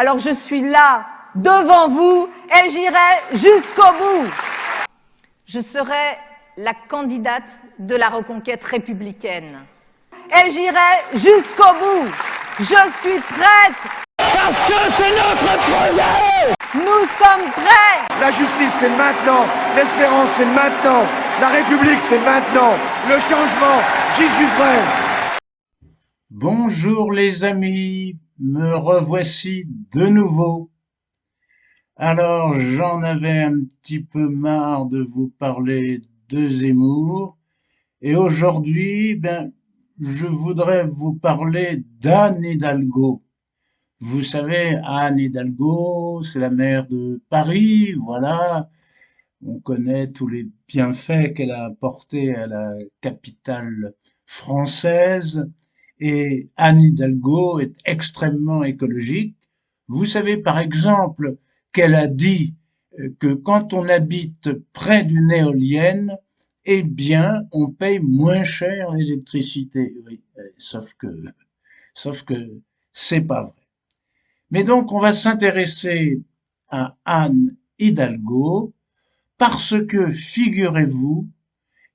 Alors je suis là, devant vous, et j'irai jusqu'au bout. Je serai la candidate de la reconquête républicaine. Et j'irai jusqu'au bout. Je suis prête. Parce que c'est notre projet. Nous sommes prêts. La justice, c'est maintenant. L'espérance, c'est maintenant. La République, c'est maintenant. Le changement, j'y suis prêt. Bonjour les amis, me revoici de nouveau. Alors, j'en avais un petit peu marre de vous parler de Zemmour. Et aujourd'hui, je voudrais vous parler d'Anne Hidalgo. Vous savez, Anne Hidalgo, c'est la maire de Paris, voilà. On connaît tous les bienfaits qu'elle a apportés à la capitale française. Et Anne Hidalgo est extrêmement écologique. Vous savez, par exemple, qu'elle a dit que quand on habite près d'une éolienne, eh bien, on paye moins cher l'électricité. Oui, sauf que c'est pas vrai. Mais donc, on va s'intéresser à Anne Hidalgo parce que, figurez-vous,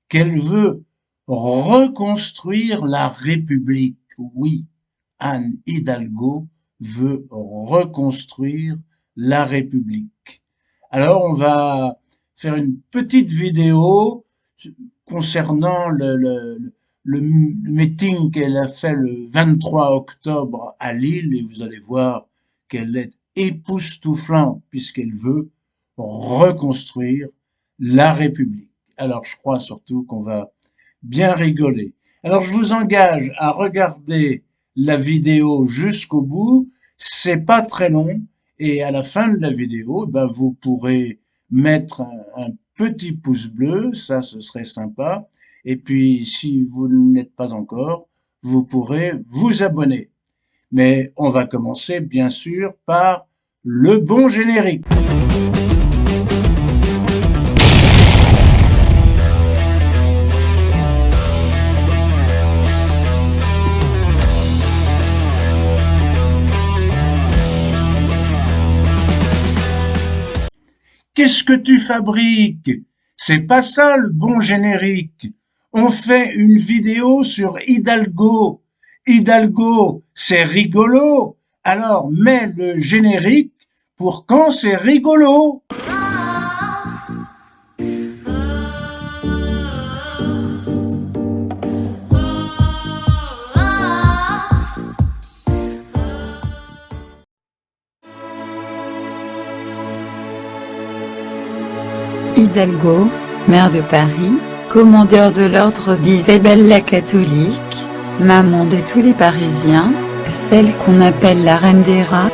qu'elle veut reconstruire la République. Oui, Anne Hidalgo veut reconstruire la République. Alors, on va faire une petite vidéo concernant le meeting qu'elle a fait le 23 octobre à Lille, et vous allez voir qu'elle est époustouflante puisqu'elle veut reconstruire la République. Alors, je crois surtout qu'on va bien rigoler. Alors, je vous engage à regarder la vidéo jusqu'au bout. C'est pas très long. Et à la fin de la vidéo, vous pourrez mettre un petit pouce bleu. Ça, ce serait sympa. Et puis, si vous n'êtes pas encore, vous pourrez vous abonner. Mais on va commencer, bien sûr, par le bon générique. Qu'est-ce que tu fabriques? C'est pas ça le bon générique. On fait une vidéo sur Hidalgo. Hidalgo, c'est rigolo. Alors mets le générique pour quand c'est rigolo. Hidalgo, maire de Paris, commandeur de l'ordre d'Isabelle la catholique, maman de tous les Parisiens, celle qu'on appelle la reine des rats.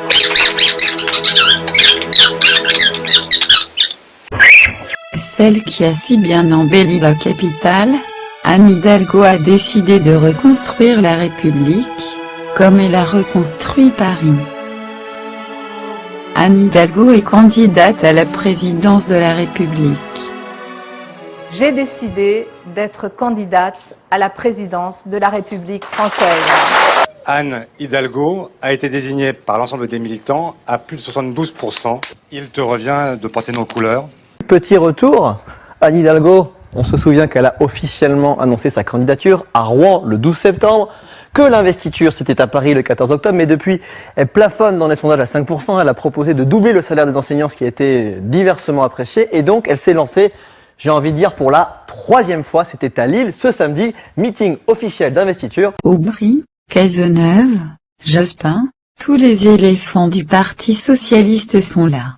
Celle qui a si bien embelli la capitale, Anne Hidalgo a décidé de reconstruire la République, comme elle a reconstruit Paris. Anne Hidalgo est candidate à la présidence de la République. J'ai décidé d'être candidate à la présidence de la République française. Anne Hidalgo a été désignée par l'ensemble des militants à plus de 72%. Il te revient de porter nos couleurs. Petit retour, Anne Hidalgo, on se souvient qu'elle a officiellement annoncé sa candidature à Rouen le 12 septembre, que l'investiture c'était à Paris le 14 octobre, mais depuis elle plafonne dans les sondages à 5%, elle a proposé de doubler le salaire des enseignants, ce qui a été diversement apprécié, et donc elle s'est lancée, j'ai envie de dire pour la 3e fois, c'était à Lille ce samedi, meeting officiel d'investiture. Aubry, Cazeneuve, Jospin, tous les éléphants du Parti socialiste sont là.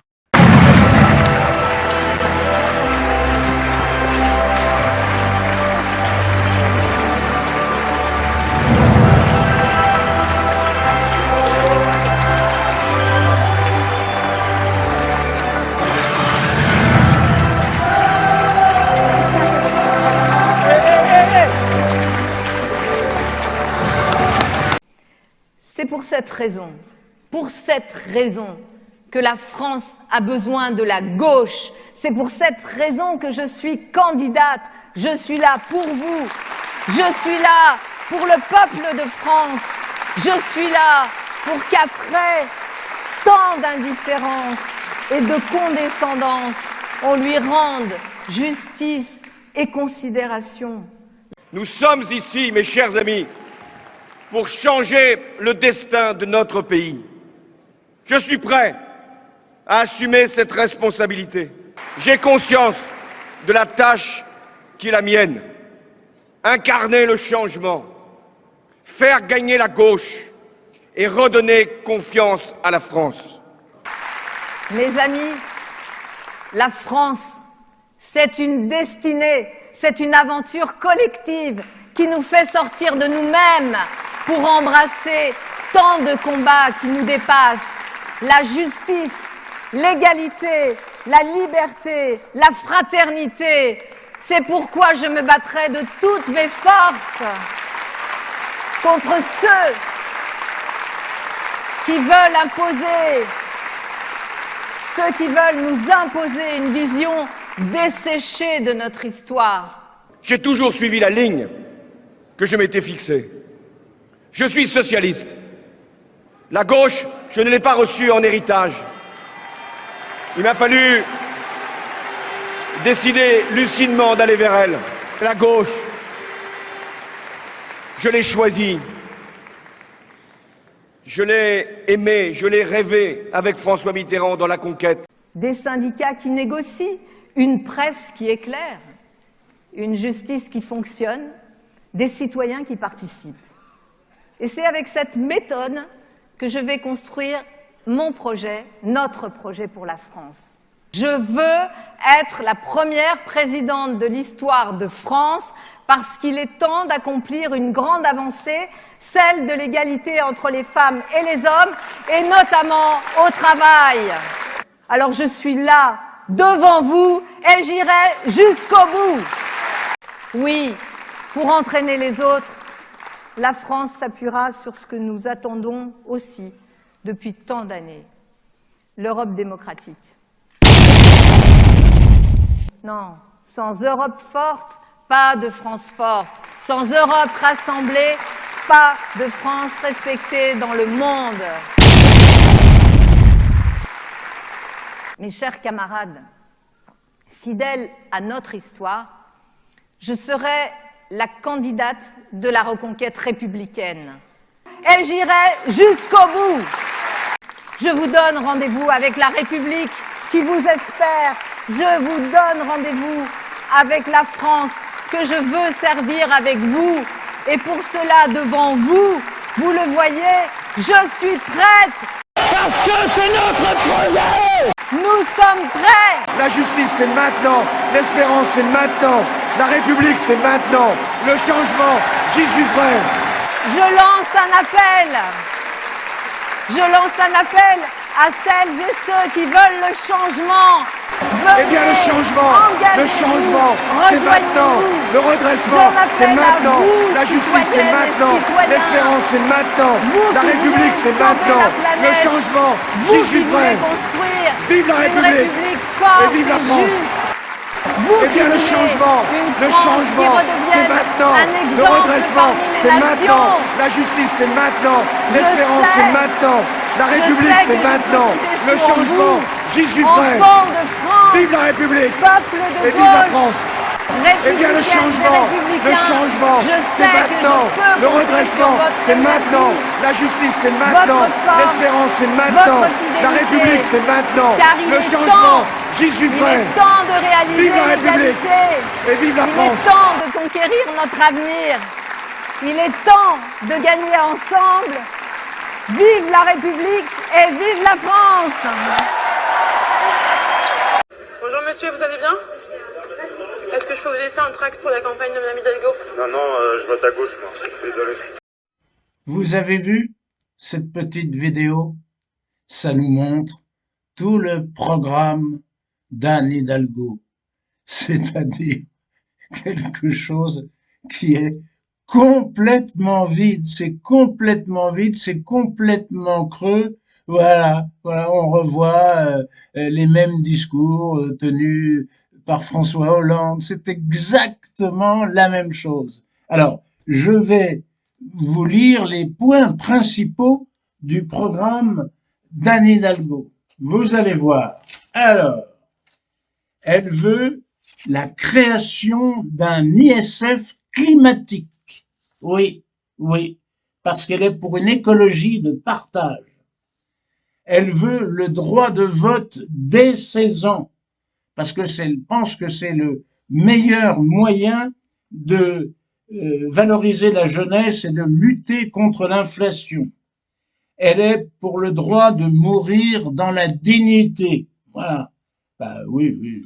C'est pour cette raison que la France a besoin de la gauche. C'est pour cette raison que je suis candidate. Je suis là pour vous. Je suis là pour le peuple de France. Je suis là pour qu'après tant tant d'indifférence et de condescendance, on lui rende justice et considération. Nous sommes ici, mes chers amis, pour changer le destin de notre pays. Je suis prêt à assumer cette responsabilité. J'ai conscience de la tâche qui est la mienne. Incarner le changement, faire gagner la gauche et redonner confiance à la France. Mes amis, la France, c'est une destinée, c'est une aventure collective qui nous fait sortir de nous-mêmes pour embrasser tant de combats qui nous dépassent. La justice, l'égalité, la liberté, la fraternité. C'est pourquoi je me battrai de toutes mes forces contre ceux qui veulent nous imposer une vision desséchée de notre histoire. J'ai toujours suivi la ligne que je m'étais fixée. Je suis socialiste. La gauche, je ne l'ai pas reçue en héritage. Il m'a fallu décider lucidement d'aller vers elle. La gauche, je l'ai choisie. Je l'ai aimée, je l'ai rêvée avec François Mitterrand dans la conquête. Des syndicats qui négocient, une presse qui éclaire, une justice qui fonctionne, des citoyens qui participent. Et c'est avec cette méthode que je vais construire mon projet, notre projet pour la France. Je veux être la première présidente de l'histoire de France parce qu'il est temps d'accomplir une grande avancée, celle de l'égalité entre les femmes et les hommes, et notamment au travail. Alors je suis là, devant vous, et j'irai jusqu'au bout. Oui, pour entraîner les autres, la France s'appuiera sur ce que nous attendons aussi depuis tant d'années, l'Europe démocratique. Non, sans Europe forte, pas de France forte. Sans Europe rassemblée, pas de France respectée dans le monde. Mes chers camarades, fidèles à notre histoire, je serai la candidate de la reconquête républicaine. Et j'irai jusqu'au bout. Je vous donne rendez-vous avec la République qui vous espère. Je vous donne rendez-vous avec la France que je veux servir avec vous. Et pour cela, devant vous, vous le voyez, je suis prête. Parce que c'est notre projet! Nous sommes prêts. La justice, c'est maintenant. L'espérance, c'est maintenant. La République, c'est maintenant. Le changement, j'y suis prêt. Je lance un appel. Je lance un appel à celles et ceux qui veulent le changement. Venez, Eh bien, le changement, c'est maintenant. Le redressement, Je c'est m'appelle à maintenant. vous, La justice, c'est citoyennes et maintenant. citoyens. L'espérance, c'est maintenant. Vous La qui République, voulez c'est sauver maintenant. la planète. Le changement, Vous j'y qui suis prêt. voulez construire Vive la une République. forte Et vive la France. juste. Vous Eh bien, qui le voulez changement, une France qui redevienne c'est maintenant. un Le exemple redressement, parmi les c'est nations. maintenant. La justice, c'est maintenant. Je L'espérance, sais- c'est maintenant. La je République, sais c'est que je peux maintenant. compter Le sur changement, vous. j'y suis prêt. Enfants de France, Vive la République. peuple de Et vive la gauche, France. Eh bien, le changement, c'est maintenant. Le redressement, c'est maintenant. La justice, c'est maintenant. L'espérance, c'est maintenant. La République, c'est maintenant. Car il Le est changement, temps. j'y suis Il prêt. est temps de réaliser Vive la République. l'égalité. Et vive la Il France. est temps de conquérir notre avenir. Il est temps de gagner ensemble. Vive la République et vive la France. Bonjour monsieur, vous allez bien? Est-ce que je peux vous laisser un tract pour la campagne de Mme Hidalgo? Non, je vote à gauche, moi. Désolé. Vous avez vu cette petite vidéo? Ça nous montre tout le programme d'Anne Hidalgo, c'est-à-dire quelque chose qui est complètement vide, c'est complètement vide, c'est complètement creux. Voilà, on revoit les mêmes discours tenus par François Hollande, c'est exactement la même chose. Alors, je vais vous lire les points principaux du programme d'Anne Hidalgo. Vous allez voir. Alors, elle veut la création d'un ISF climatique. Oui, oui, parce qu'elle est pour une écologie de partage. Elle veut le droit de vote dès 16 ans, parce que elle pense que c'est le meilleur moyen de valoriser la jeunesse et de lutter contre l'inflation. Elle est pour le droit de mourir dans la dignité. Voilà. Bah oui, oui,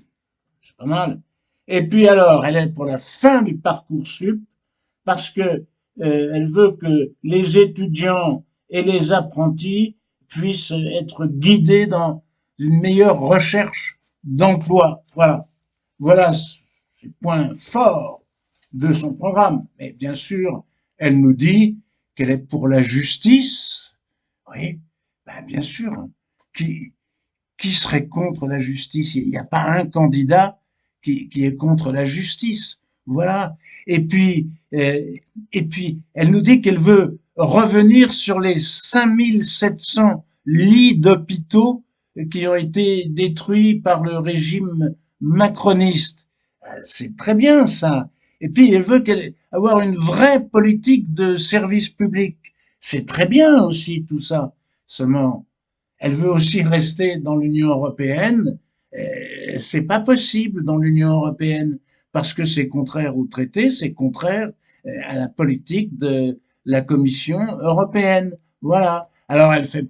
c'est pas mal. Et puis alors, elle est pour la fin du Parcoursup parce que elle veut que les étudiants et les apprentis puissent être guidés dans une meilleure recherche d'emploi. Voilà. Voilà ces points forts de son programme. Mais bien sûr, elle nous dit qu'elle est pour la justice. Oui, ben bien sûr. Qui serait contre la justice? Il n'y a pas un candidat qui est contre la justice. Voilà. Et puis, elle nous dit qu'elle veut revenir sur les 5700 lits d'hôpitaux qui ont été détruits par le régime macroniste. C'est très bien, ça. Et puis, elle veut avoir une vraie politique de service public. C'est très bien aussi, tout ça. Seulement, elle veut aussi rester dans l'Union européenne. C'est pas possible dans l'Union européenne parce que c'est contraire au traité, c'est contraire à la politique de la Commission européenne. Voilà. Alors, elle fait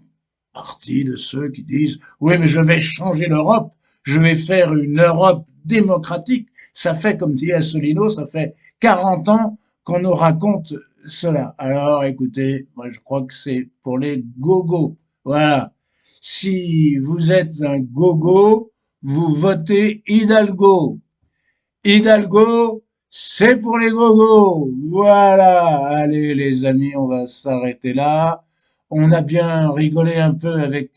partie de ceux qui disent « Oui, mais je vais changer l'Europe. Je vais faire une Europe démocratique. » Ça fait, comme dit Asselineau, ça fait 40 ans qu'on nous raconte cela. Alors, écoutez, moi, je crois que c'est pour les gogos. Voilà. Si vous êtes un gogo, vous votez Hidalgo. Hidalgo, c'est pour les gogos. Voilà. Allez, les amis, on va s'arrêter là. On a bien rigolé un peu avec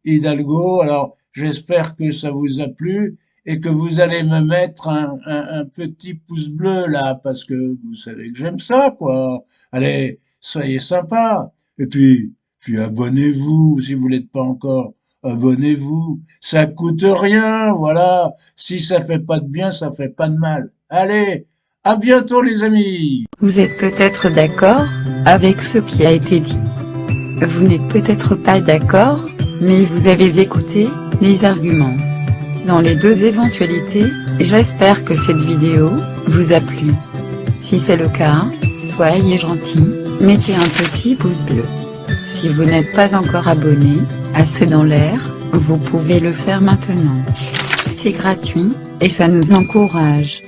Hidalgo. Alors, j'espère que ça vous a plu et que vous allez me mettre un petit pouce bleu là, parce que vous savez que j'aime ça, quoi. Allez, soyez sympas. Et puis abonnez-vous si vous l'êtes pas encore. Abonnez-vous. Ça coûte rien, voilà. Si ça fait pas de bien, ça fait pas de mal. Allez, à bientôt les amis. Vous êtes peut-être d'accord avec ce qui a été dit. Vous n'êtes peut-être pas d'accord, mais vous avez écouté les arguments. Dans les deux éventualités, j'espère que cette vidéo vous a plu. Si c'est le cas, soyez gentil, mettez un petit pouce bleu. Si vous n'êtes pas encore abonné à C'est dans l'air, vous pouvez le faire maintenant. C'est gratuit, et ça nous encourage.